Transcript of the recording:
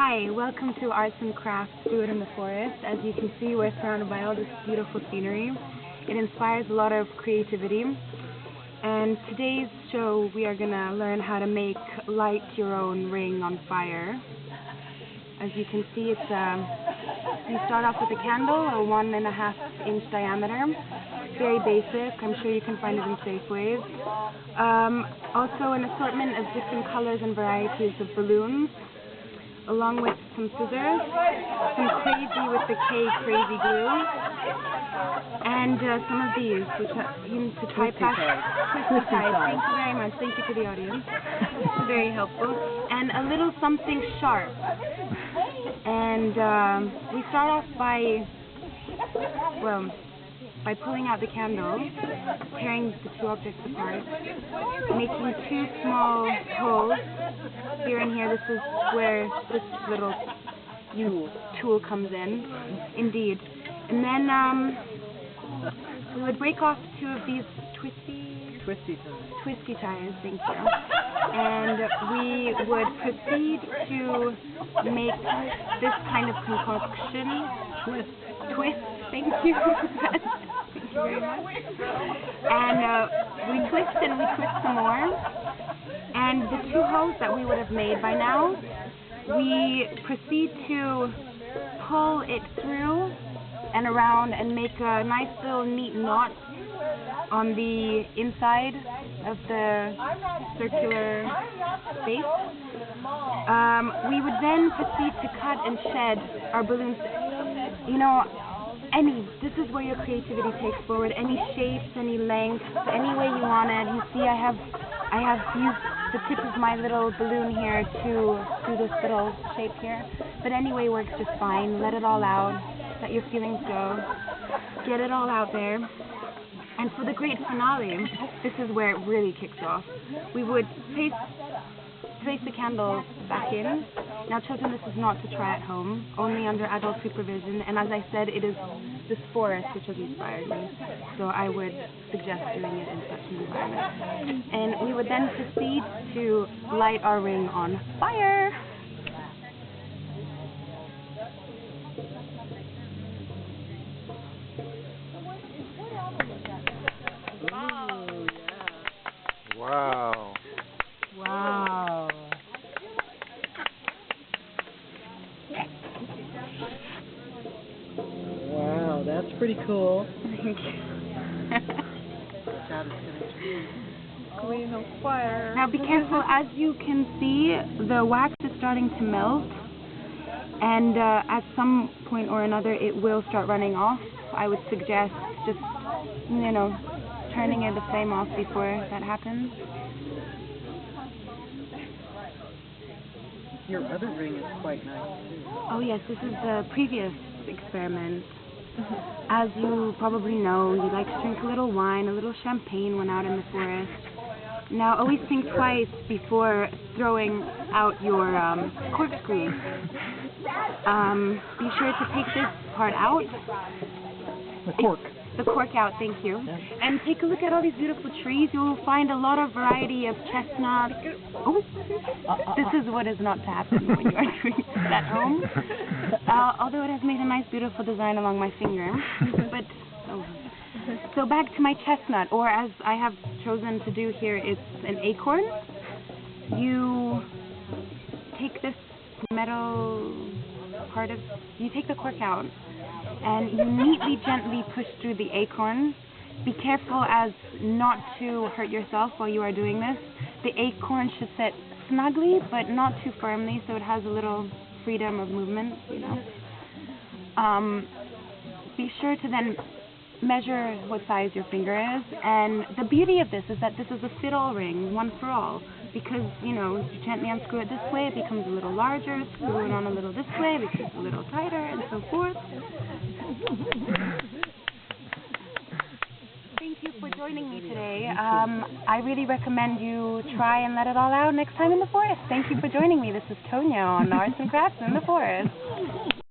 Hi, welcome to Arts and Crafts Do It in the Forest. As you can see, we're surrounded by all this beautiful scenery. It inspires a lot of creativity. And today's show, we are going to learn how to light your own ring on fire. As you can see, you start off with a candle, a 1.5 inch diameter. Very basic. I'm sure you can find it in Safeways. Also an assortment of different colors and varieties of balloons, along with some scissors, some crazy with the K crazy glue, and some of these, which you need to tie plastic twisty ties. Thank you very much. Thank you to the audience. Very helpful. And a little something sharp. And we start off by pulling out the candle, tearing the two objects apart, making two small holes here and here. This is where this little tool comes in, indeed. And then we would break off two of these twisty ties, thank you. And we would proceed to make this kind of concoction. Twist, thank you. Thank you very much. And we twist and we twist some more. And the two holes that we would have made by now, we proceed to pull it through and around and make a nice little neat knot on the inside of the circular space. We would then proceed to cut and shed our balloons. You know, this is where your creativity takes forward. Any shapes, any lengths, any way you want it. You see, I have used the tip of my little balloon here to do this little shape here. But any way works just fine. Let it all out. Let your feelings go. Get it all out there. And for the great finale, this is where it really kicks off. We would place the candle back in. Now children, this is not to try at home, only under adult supervision, and as I said, it is this forest which has inspired me, so I would suggest doing it in such an environment. And we would then proceed to light our ring on fire. Wow. Wow. Wow, that's pretty cool. Queen of fire. Now be careful, as you can see, the wax is starting to melt, and at some point or another it will start running off. I would suggest just, turning the flame off before that happens. Your other ring is quite nice too. Oh yes, this is the previous experiment. As you probably know, you like to drink a little wine, a little champagne when out in the forest. Now always think twice before throwing out your corkscrew. Be sure to take this part out. The cork. The cork out, thank you. Yeah. And take a look at all these beautiful trees. You will find a lot of variety of chestnuts. Oh, this is what is not to happen when you are doing this at home. Although it has made a nice, beautiful design along my finger. But so back to my chestnut, or as I have chosen to do here, it's an acorn. You take this metal you take the cork out, and you neatly, gently push through the acorn. Be careful as not to hurt yourself while you are doing this. The acorn should sit snugly, but not too firmly, so it has a little freedom of movement, Be sure to then measure what size your finger is, and the beauty of this is that this is a fit-all ring, one for all, because, you gently unscrew it this way, it becomes a little larger, screw it on a little this way, it becomes a little tighter, and so forth. Thank you for joining me today. I really recommend you try and let it all out next time in the forest. Thank you for joining me. This is Tonya on Arts and Crafts in the Forest.